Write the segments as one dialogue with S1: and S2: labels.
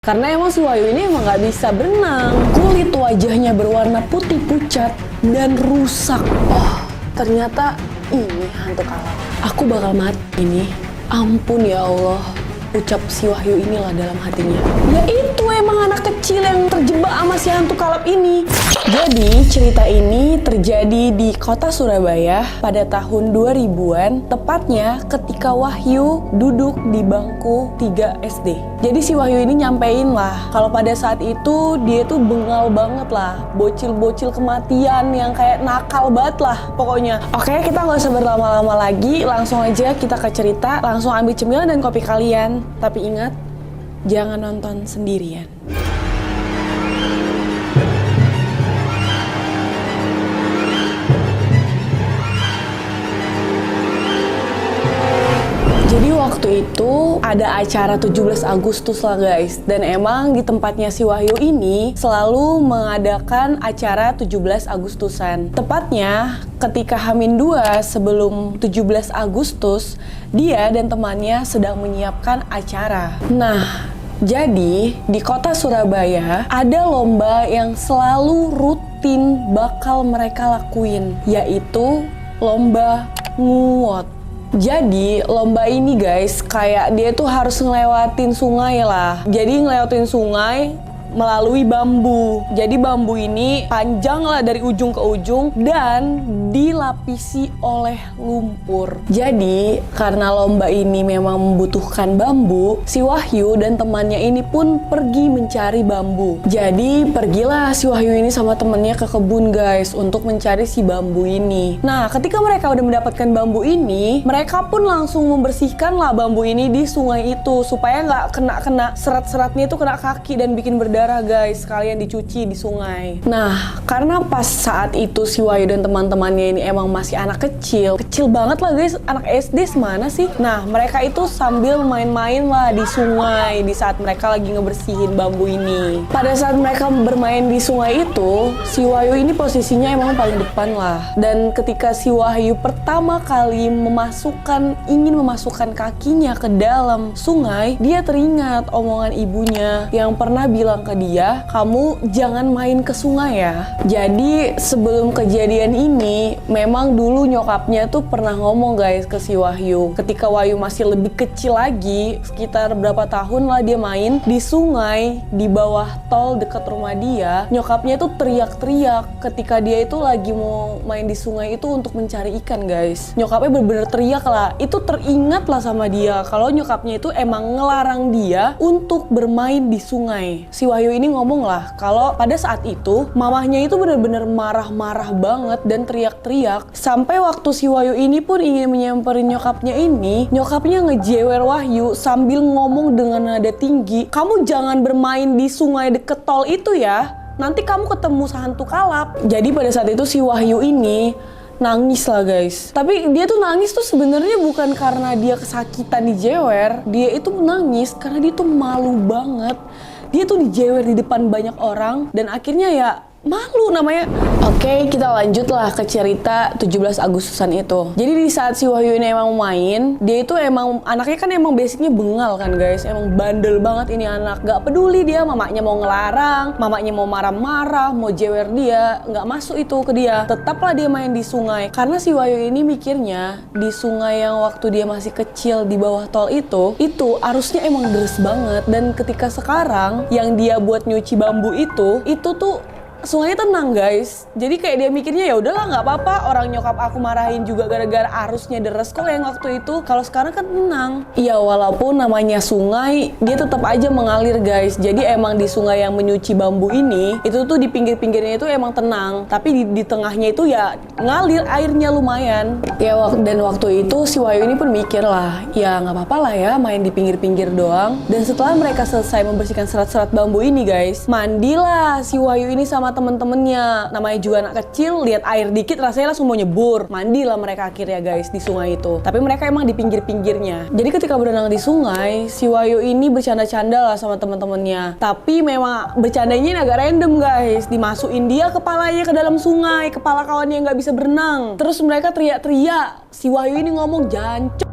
S1: Karena emang si Wahyu ini emang nggak bisa berenang. Kulit wajahnya berwarna putih pucat dan rusak. Oh, ternyata ini hantu kalap. Aku bakal mati ini. Ampun ya Allah. Ucap si Wahyu inilah dalam hatinya. Ya itu emang anak kecil yang terjebak sama si hantu kalap ini. Jadi cerita ini terjadi di kota Surabaya pada tahun 2000-an. Tepatnya ketika Wahyu duduk di bangku 3 SD. Jadi si Wahyu ini nyampein lah kalau pada saat itu dia tuh bengal banget lah. Bocil-bocil kematian yang kayak nakal banget lah pokoknya. Oke, kita nggak usah berlama-lama lagi. Langsung aja kita ke cerita. Langsung ambil cemilan dan kopi kalian. Tapi ingat, jangan nonton sendirian. Jadi waktu itu ada acara 17 Agustus lah guys. Dan emang di tempatnya si Wahyu ini selalu mengadakan acara 17 Agustusan. Tepatnya ketika H-2 sebelum 17 Agustus, dia dan temannya sedang menyiapkan acara. Nah, jadi di kota Surabaya ada lomba yang selalu rutin bakal mereka lakuin, yaitu lomba nguwot. Jadi lomba ini guys, kayak dia tuh harus ngelewatin sungai lah. Jadi ngelewatin sungai melalui bambu. Jadi bambu ini panjang lah dari ujung ke ujung dan dilapisi oleh lumpur. Jadi karena lomba ini memang membutuhkan bambu, si Wahyu dan temannya ini pun pergi mencari bambu. Jadi pergilah si Wahyu ini sama temannya ke kebun guys untuk mencari si bambu ini. Nah, ketika mereka udah mendapatkan bambu ini, mereka pun langsung membersihkan lah bambu ini di sungai itu supaya nggak kena serat-seratnya itu kena kaki dan bikin berdarah guys. Kalian dicuci di sungai. Nah, karena pas saat itu si Wahyu dan teman-temannya ini emang masih anak kecil banget lah guys, anak SD semana sih. Nah, mereka itu sambil main-main lah di sungai di saat mereka lagi ngebersihin bambu ini. Pada saat mereka bermain di sungai itu, si Wahyu ini posisinya emang paling depan lah. Dan ketika si Wahyu pertama kali ingin memasukkan kakinya ke dalam sungai, dia teringat omongan ibunya yang pernah bilang ke dia, "Kamu jangan main ke sungai ya." Jadi sebelum kejadian ini, memang dulu nyokapnya tuh pernah ngomong guys ke si Wahyu. Ketika Wahyu masih lebih kecil lagi, sekitar berapa tahun lah dia main di sungai di bawah tol dekat rumah dia. Nyokapnya tuh teriak-teriak ketika dia itu lagi mau main di sungai itu untuk mencari ikan guys. Nyokapnya bener-bener teriak lah. Itu teringat lah sama dia kalau nyokapnya itu emang ngelarang dia untuk bermain di sungai. Si Wahyu ini ngomong lah kalau pada saat itu mamahnya itu bener-bener marah-marah banget dan teriak-teriak. Sampai waktu si Wahyu ini pun ingin menyamperin nyokapnya ini, nyokapnya ngejewer Wahyu sambil ngomong dengan nada tinggi, "Kamu jangan bermain di sungai deket tol itu ya, nanti kamu ketemu hantu kalap." Jadi pada saat itu si Wahyu ini nangis lah guys. Tapi dia tuh nangis tuh sebenarnya bukan karena dia kesakitan dijewer. Dia itu nangis karena dia tuh malu banget. Dia tuh dijewer di depan banyak orang dan akhirnya ya malu namanya. Oke, kita lanjut lah ke cerita 17 Agustusan itu. Jadi di saat si Wahyu ini emang main, dia itu emang anaknya kan emang basicnya bengal kan guys. Emang bandel banget ini anak. Gak peduli dia, mamanya mau ngelarang, mamanya mau marah-marah, mau jewer dia, gak masuk itu ke dia. Tetaplah dia main di sungai. Karena si Wahyu ini mikirnya di sungai yang waktu dia masih kecil di bawah tol itu arusnya emang deres banget. Dan ketika sekarang yang dia buat nyuci bambu itu tuh sungainya tenang guys. Jadi kayak dia mikirnya ya udahlah nggak apa-apa, orang nyokap aku marahin juga gara-gara arusnya deres kok yang waktu itu. Kalau sekarang kan tenang. Iya, walaupun namanya sungai, dia tetap aja mengalir guys. Jadi emang di sungai yang menyuci bambu ini itu tuh di pinggir-pinggirnya itu emang tenang, tapi di tengahnya itu ya ngalir airnya lumayan. Ya dan waktu itu si Wahyu ini pun mikir lah, ya nggak apa-apa lah ya main di pinggir-pinggir doang. Dan setelah mereka selesai membersihkan serat-serat bambu ini guys, mandilah si Wahyu ini sama temen-temennya. Namanya juga anak kecil, lihat air dikit rasanya langsung mau nyebur. Mandilah mereka akhirnya guys di sungai itu. Tapi mereka emang di pinggir-pinggirnya. Jadi ketika berenang di sungai, si Wahyu ini bercanda-canda lah sama temen-temennya. Tapi memang bercandanya agak random guys. Dimasukin dia kepalanya ke dalam sungai, kepala kawannya nggak bisa berenang. Terus mereka teriak-teriak. Si Wahyu ini ngomong, "Jancok,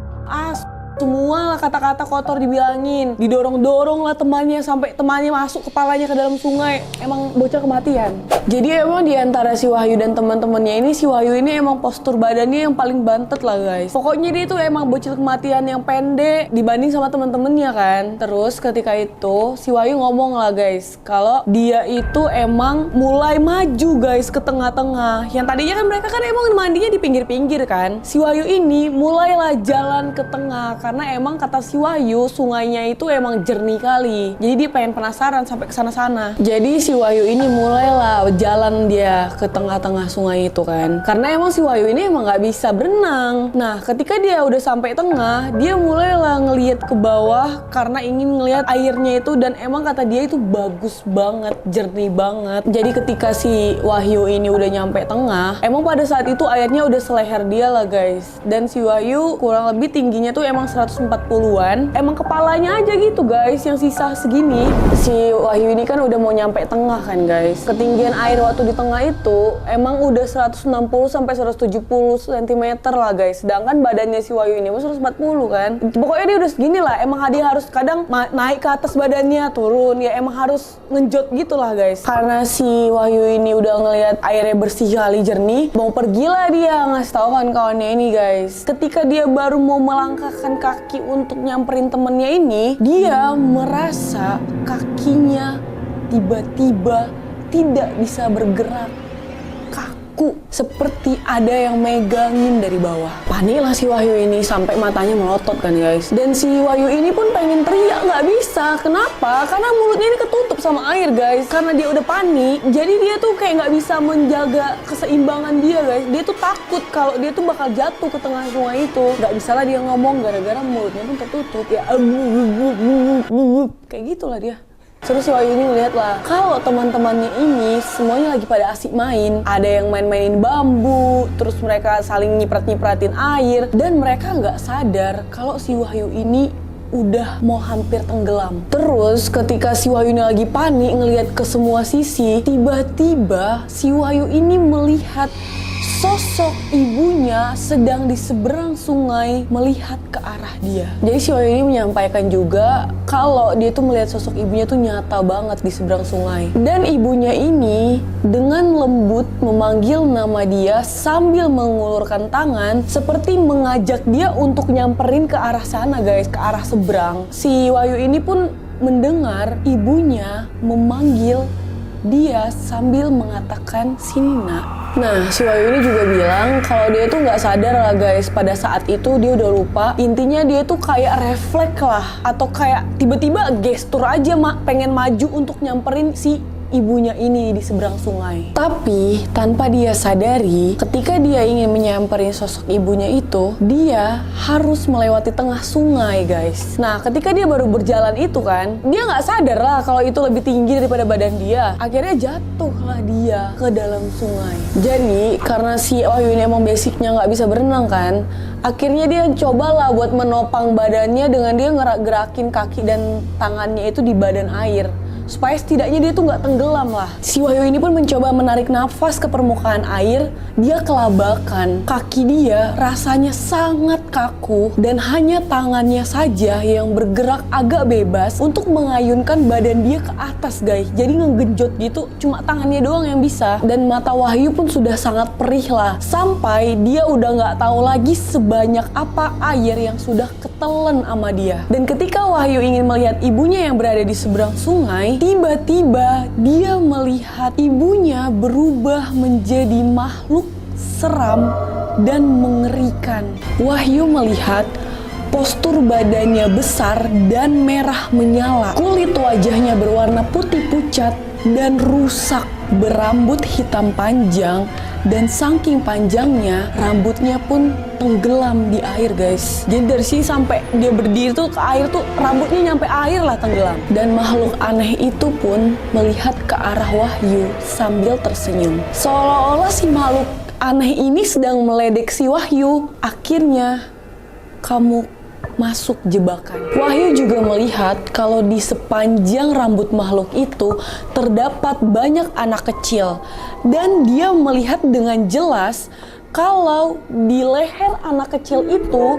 S1: Semua lah kata-kata kotor dibilangin, didorong-dorong lah temannya sampai temannya masuk kepalanya ke dalam sungai. Emang bocah kematian. Jadi emang di antara si Wahyu dan teman-temannya ini, si Wahyu ini emang postur badannya yang paling bantet lah guys. Pokoknya dia itu emang bocil kematian yang pendek dibanding sama teman-temannya kan. Terus ketika itu si Wahyu ngomong lah guys, kalau dia itu emang mulai maju guys ke tengah-tengah. Yang tadinya kan mereka kan emang mandinya di pinggir-pinggir kan. Si Wahyu ini mulailah jalan ke tengah karena emang kata si Wahyu sungainya itu emang jernih kali. Jadi dia pengen penasaran sampai ke sana-sana. Jadi si Wahyu ini mulailah jalan dia ke tengah-tengah sungai itu kan. Karena emang si Wahyu ini emang nggak bisa berenang. Nah, ketika dia udah sampai tengah, dia mulailah ngelihat ke bawah karena ingin ngelihat airnya itu, dan emang kata dia itu bagus banget, jernih banget. Jadi ketika si Wahyu ini udah nyampe tengah, emang pada saat itu airnya udah seleher dia lah guys. Dan si Wahyu kurang lebih tingginya tuh emang 140-an. Emang kepalanya aja gitu guys yang sisa segini. Si Wahyu ini kan udah mau nyampe tengah kan guys. Ketinggian air waktu di tengah itu emang udah 160 sampai 170 cm lah guys. Sedangkan badannya si Wahyu ini 140 kan. Pokoknya dia udah segini lah. Emang dia harus kadang naik ke atas badannya, turun. Ya emang harus ngejot gitu lah guys. Karena si Wahyu ini udah ngelihat airnya bersih kali, jernih, mau pergilah dia ngasih tahu kan kawannya ini guys. Ketika dia baru mau melangkahkan kaki untuk nyamperin temennya ini, dia merasa kakinya tiba-tiba tidak bisa bergerak, kaku, seperti ada yang megangin dari bawah. Paniklah si Wahyu ini sampai matanya melotot kan guys. Dan si Wahyu ini pun pengen teriak, nggak bisa. Kenapa? Karena mulutnya ini ketutup sama air guys. Karena dia udah panik, jadi dia tuh kayak nggak bisa menjaga keseimbangan dia guys. Dia tuh takut kalau dia tuh bakal jatuh ke tengah sungai itu. Nggak bisa lah dia ngomong gara-gara mulutnya pun tertutup. Ya kayak gitulah dia. Terus si Wahyu ini ngeliat lah, kalau teman-temannya ini semuanya lagi pada asik main. Ada yang main-mainin bambu, terus mereka saling nyiprat-nyipratin air. Dan mereka nggak sadar kalau si Wahyu ini udah mau hampir tenggelam. Terus ketika si Wahyu ini lagi panik ngelihat ke semua sisi, tiba-tiba si Wahyu ini melihat sosok ibunya sedang di seberang sungai melihat ke arah dia. Jadi si Wahyu ini menyampaikan juga kalau dia tuh melihat sosok ibunya tuh nyata banget di seberang sungai. Dan ibunya ini dengan lembut memanggil nama dia sambil mengulurkan tangan seperti mengajak dia untuk nyamperin ke arah sana guys, ke arah seberang. Si Wahyu ini pun mendengar ibunya memanggil dia sambil mengatakan, "Sini nak." Nah, si Wahyu ini juga bilang kalau dia tuh nggak sadar lah guys, pada saat itu dia udah lupa. Intinya dia tuh kayak refleks lah, atau kayak tiba-tiba gestur aja pengen maju untuk nyamperin si ibunya ini di seberang sungai. Tapi tanpa dia sadari, ketika dia ingin menyamperin sosok ibunya itu, dia harus melewati tengah sungai guys. Nah, ketika dia baru berjalan itu kan, dia nggak sadar lah kalau itu lebih tinggi daripada badan dia. Akhirnya jatuhlah dia ke dalam sungai. Jadi karena si Wahyu ini emang basicnya nggak bisa berenang kan, akhirnya dia cobalah buat menopang badannya dengan dia gerakin kaki dan tangannya itu di badan air, supaya setidaknya dia tuh nggak tenggelam lah. Si Wahyu ini pun mencoba menarik nafas ke permukaan air. Dia kelabakan. Kaki dia rasanya sangat kaku dan hanya tangannya saja yang bergerak agak bebas untuk mengayunkan badan dia ke atas guys. Jadi ngegenjot gitu, cuma tangannya doang yang bisa. Dan mata Wahyu pun sudah sangat perih lah. Sampai dia udah nggak tahu lagi sebanyak apa air yang sudah ketelan sama dia. Dan ketika Wahyu ingin melihat ibunya yang berada di seberang sungai, tiba-tiba dia melihat ibunya berubah menjadi makhluk seram dan mengerikan. Wahyu melihat postur badannya besar dan merah menyala. Kulit wajahnya berwarna putih pucat dan rusak, berambut hitam panjang, dan saking panjangnya rambutnya pun tenggelam di air guys. Jadi dari sini sampai dia berdiri tuh ke air tuh rambutnya nyampe air lah tenggelam. Dan makhluk aneh itu pun melihat ke arah Wahyu sambil tersenyum. Seolah-olah si makhluk aneh ini sedang meledek si Wahyu. Akhirnya kamu masuk jebakan. Wahyu juga melihat kalau di sepanjang rambut makhluk itu terdapat banyak anak kecil. Dan dia melihat dengan jelas kalau di leher anak kecil itu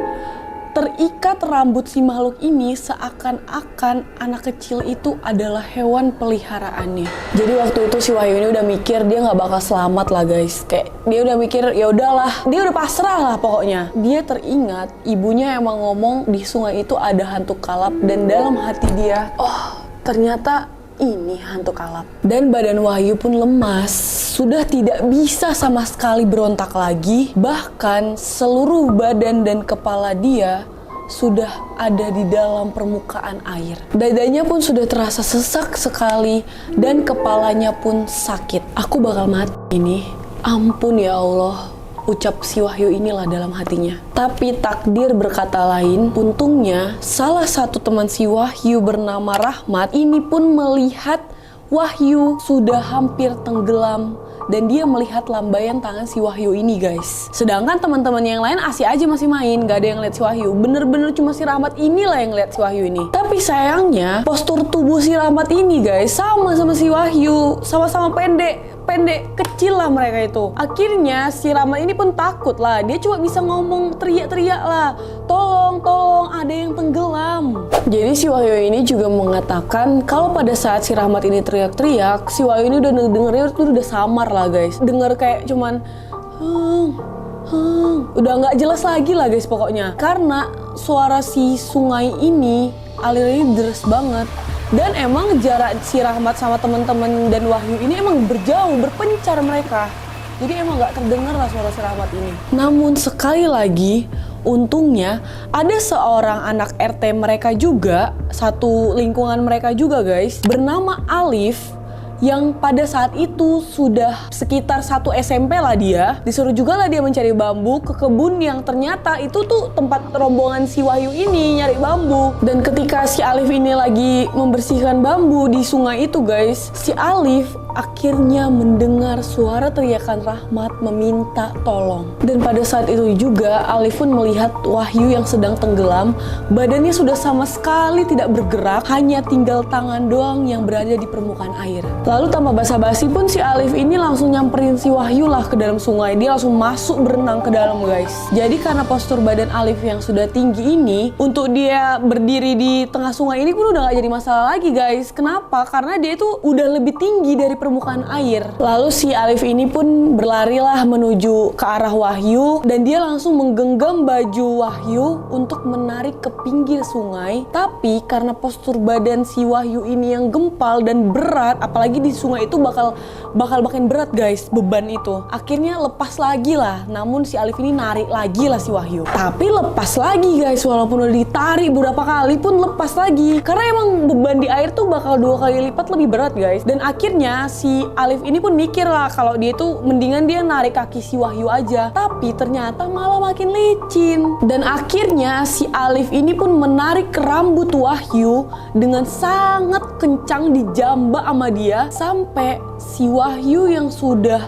S1: terikat rambut si makhluk ini seakan-akan anak kecil itu adalah hewan peliharaannya. Jadi waktu itu si Wahyu ini udah mikir dia nggak bakal selamat lah guys. Kayak dia udah mikir ya udahlah, dia udah pasrah lah pokoknya. Dia teringat ibunya emang ngomong di sungai itu ada hantu kalap, dan dalam hati dia, oh ternyata ini hantu kalap. Dan badan Wahyu pun lemas, sudah tidak bisa sama sekali berontak lagi. Bahkan seluruh badan dan kepala dia sudah ada di dalam permukaan air. Dadanya pun sudah terasa sesak sekali dan kepalanya pun sakit. Aku bakal mati ini. Ampun ya Allah, ucap si Wahyu inilah dalam hatinya. Tapi takdir berkata lain. Untungnya salah satu teman si Wahyu bernama Rahmat ini pun melihat Wahyu sudah hampir tenggelam, dan dia melihat lambaian tangan si Wahyu ini guys. Sedangkan teman-teman yang lain asik aja masih main, gak ada yang lihat si Wahyu. Bener-bener cuma si Rahmat inilah yang lihat si Wahyu ini. Tapi sayangnya postur tubuh si Rahmat ini guys sama si Wahyu, sama-sama pendek kecil lah mereka itu. Akhirnya si Rahmat ini pun takut lah. Dia cuma bisa ngomong teriak-teriak lah, tolong ada yang tenggelam. Jadi si Wahyu ini juga mengatakan kalau pada saat si Rahmat ini teriak-teriak, si Wahyu ini udah dengernya tuh udah samar lah guys. Denger kayak cuman udah nggak jelas lagi lah guys pokoknya. Karena suara si sungai ini alirnya deras banget. Dan emang jarak si Rahmat sama teman-teman dan Wahyu ini emang berjauh, berpencar mereka. Jadi emang nggak terdengar lah suara si Rahmat ini. Namun sekali lagi, untungnya ada seorang anak RT mereka juga, satu lingkungan mereka juga guys, bernama Alif, yang pada saat itu sudah sekitar 1 SMP lah dia. Disuruh juga lah dia mencari bambu ke kebun yang ternyata itu tuh tempat rombongan si Wahyu ini nyari bambu. Dan ketika si Alif ini lagi membersihkan bambu di sungai itu guys, si Alif akhirnya mendengar suara teriakan Rahmat meminta tolong. Dan pada saat itu juga Alif pun melihat Wahyu yang sedang tenggelam. Badannya sudah sama sekali tidak bergerak, hanya tinggal tangan doang yang berada di permukaan air. Lalu tanpa basa-basi pun si Alif ini langsung nyamperin si Wahyu lah ke dalam sungai. Dia langsung masuk berenang ke dalam guys. Jadi karena postur badan Alif yang sudah tinggi ini, untuk dia berdiri di tengah sungai ini pun udah gak jadi masalah lagi guys. Kenapa? Karena dia itu udah lebih tinggi dari permukaan air. Lalu si Alif ini pun berlarilah menuju ke arah Wahyu, dan dia langsung menggenggam baju Wahyu untuk menarik ke pinggir sungai. Tapi karena postur badan si Wahyu ini yang gempal dan berat, apalagi di sungai itu bakal makin berat guys beban itu. Akhirnya lepas lagi lah. Namun si Alif ini narik lagi lah si Wahyu. Tapi lepas lagi guys, walaupun udah ditarik beberapa kali pun lepas lagi. Karena emang beban di air tuh bakal 2 kali lipat lebih berat guys. Dan akhirnya si Alif ini pun mikir lah kalau dia tuh mendingan dia narik kaki si Wahyu aja. Tapi ternyata malah makin licin. Dan akhirnya si Alif ini pun menarik rambut Wahyu dengan sangat kencang dijambak sama dia, sampai si Wahyu yang sudah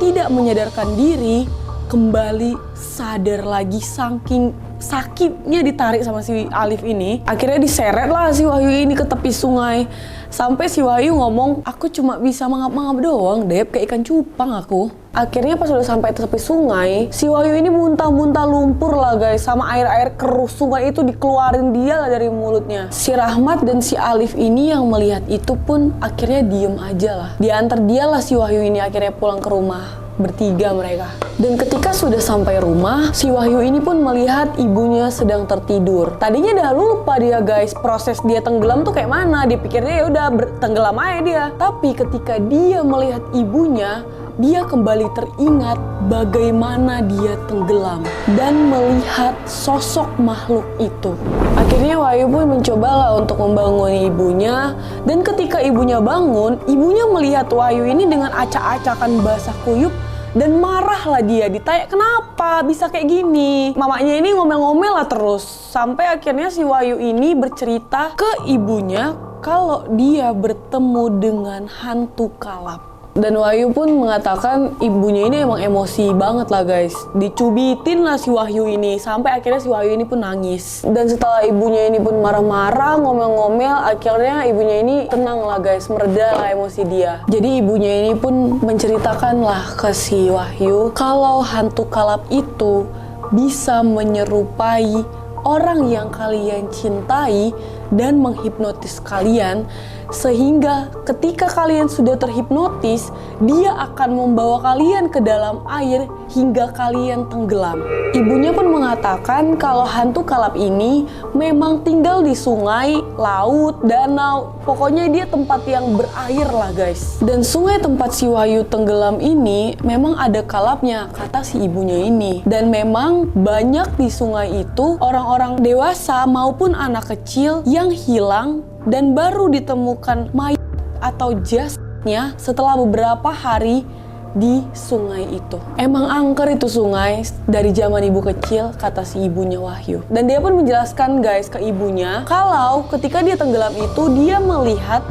S1: tidak menyadarkan diri kembali sadar lagi saking sakitnya ditarik sama si Alif ini. Akhirnya diseret lah si Wahyu ini ke tepi sungai. Sampai si Wahyu ngomong, aku cuma bisa mangap-mangap doang, Dep, kayak ikan cupang aku. Akhirnya pas udah sampai tepi sungai, si Wahyu ini muntah-muntah lumpur lah guys, sama air-air keruh sungai itu dikeluarin dia lah dari mulutnya. Si Rahmat dan si Alif ini yang melihat itu pun akhirnya diem aja lah. Diantar dia lah si Wahyu ini akhirnya pulang ke rumah. Bertiga mereka. Dan ketika sudah sampai rumah, si Wahyu ini pun melihat ibunya sedang tertidur. Tadinya udah lupa dia guys, proses dia tenggelam tuh kayak mana. Dia pikirnya ya udah tenggelam aja dia. Tapi ketika dia melihat ibunya, dia kembali teringat bagaimana dia tenggelam dan melihat sosok makhluk itu. Akhirnya Wahyu pun mencobalah untuk membangun ibunya, dan ketika ibunya bangun, ibunya melihat Wahyu ini dengan acak-acakan basah kuyup dan marah lah dia. Ditanya kenapa bisa kayak gini. Mamanya ini ngomel-ngomel lah terus, sampai akhirnya si Wahyu ini bercerita ke ibunya kalau dia bertemu dengan hantu kalap. Dan Wahyu pun mengatakan ibunya ini emang emosi banget lah guys. Dicubitin lah si Wahyu ini, sampai akhirnya si Wahyu ini pun nangis. Dan setelah ibunya ini pun marah-marah, ngomel-ngomel, akhirnya ibunya ini tenang lah guys, mereda lah emosi dia. Jadi ibunya ini pun menceritakan lah ke si Wahyu kalau hantu kalap itu bisa menyerupai orang yang kalian cintai dan menghipnotis kalian, sehingga ketika kalian sudah terhipnotis, dia akan membawa kalian ke dalam air hingga kalian tenggelam. Ibunya pun mengatakan kalau hantu kalap ini memang tinggal di sungai, laut, danau, pokoknya dia tempat yang berair lah guys. Dan sungai tempat si Wahyu tenggelam ini memang ada kalapnya, kata si ibunya ini. Dan memang banyak di sungai itu orang-orang dewasa maupun anak kecil yang hilang dan baru ditemukan mayat atau jasadnya setelah beberapa hari di sungai itu. Emang angker itu sungai dari zaman ibu kecil, kata si ibunya Wahyu. Dan dia pun menjelaskan guys ke ibunya kalau ketika dia tenggelam itu dia melihat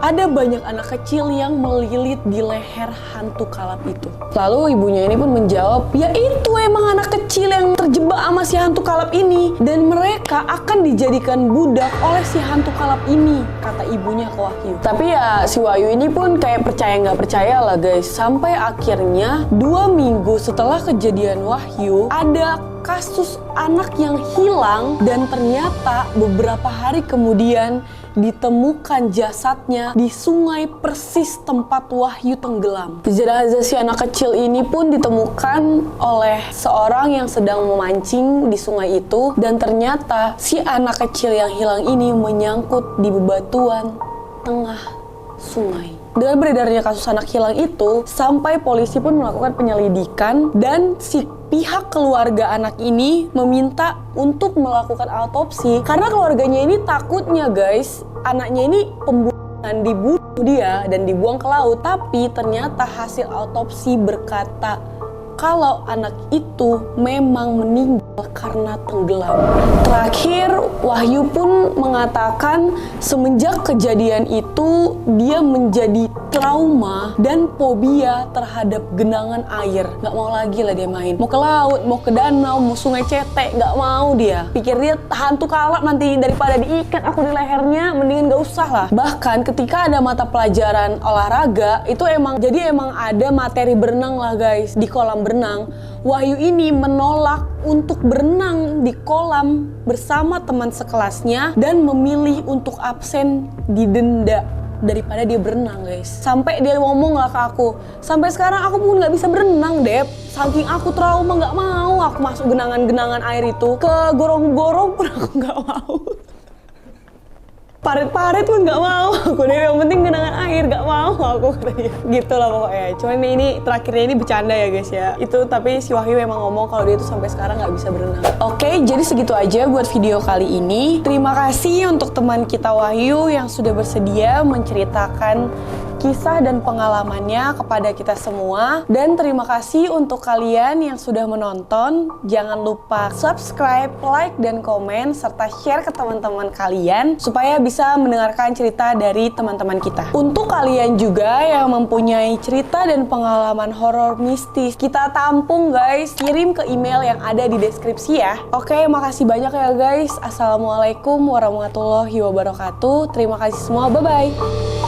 S1: ada banyak anak kecil yang melilit di leher hantu kalap itu. Lalu ibunya ini pun menjawab, ya itu emang anak kecil yang terjebak sama si hantu kalap ini. Dan mereka akan dijadikan budak oleh si hantu kalap ini, kata ibunya ke Wahyu. Tapi ya si Wahyu ini pun kayak percaya nggak percaya lah guys. Sampai akhirnya 2 minggu setelah kejadian Wahyu, ada kasus anak yang hilang dan ternyata beberapa hari kemudian ditemukan jasadnya di sungai persis tempat Wahyu tenggelam. Jenazah si anak kecil ini pun ditemukan oleh seorang yang sedang memancing di sungai itu, dan ternyata si anak kecil yang hilang ini menyangkut di bebatuan tengah sungai. Dengan beredarnya kasus anak hilang itu, sampai polisi pun melakukan penyelidikan dan si pihak keluarga anak ini meminta untuk melakukan autopsi karena keluarganya ini takutnya guys, anaknya ini pembunuhan, dibunuh dia dan dibuang ke laut. Tapi ternyata hasil autopsi berkata kalau anak itu memang meninggal karena tenggelam. Terakhir, Wahyu pun mengatakan semenjak kejadian itu dia menjadi trauma dan fobia terhadap genangan air. Gak mau lagi lah dia main. Mau ke laut, mau ke danau, mau sungai cetek, gak mau dia. Pikir dia hantu kalap nanti daripada diikat aku di lehernya, mendingan gak usah lah. Bahkan ketika ada mata pelajaran olahraga, itu emang ada materi berenang lah guys, di kolam berenang. Wahyu ini menolak untuk berenang di kolam bersama teman sekelasnya dan memilih untuk absen didenda daripada dia berenang guys. Sampai dia ngomong lah ke aku, sampai sekarang aku pun nggak bisa berenang Dep, saking aku trauma, nggak mau aku masuk genangan-genangan air itu. Ke gorong-gorong pun aku nggak mau. Parit-parit pun nggak mau aku deh, yang penting genangan air nggak mau aku katanya. Gitu lah pokoknya. Cuman ini terakhirnya ini bercanda ya guys ya. Itu tapi si Wahyu memang ngomong kalau dia tuh sampai sekarang nggak bisa berenang. Oke, jadi segitu aja buat video kali ini. Terima kasih untuk teman kita Wahyu yang sudah bersedia menceritakan kisah dan pengalamannya kepada kita semua. Dan terima kasih untuk kalian yang sudah menonton. Jangan lupa subscribe, like, dan komen, serta share ke teman-teman kalian supaya bisa mendengarkan cerita dari teman-teman kita. Untuk kalian juga yang mempunyai cerita dan pengalaman horor mistis, kita tampung guys. Kirim ke email yang ada di deskripsi ya. Oke, makasih banyak ya guys. Assalamualaikum warahmatullahi wabarakatuh. Terima kasih semua, bye-bye.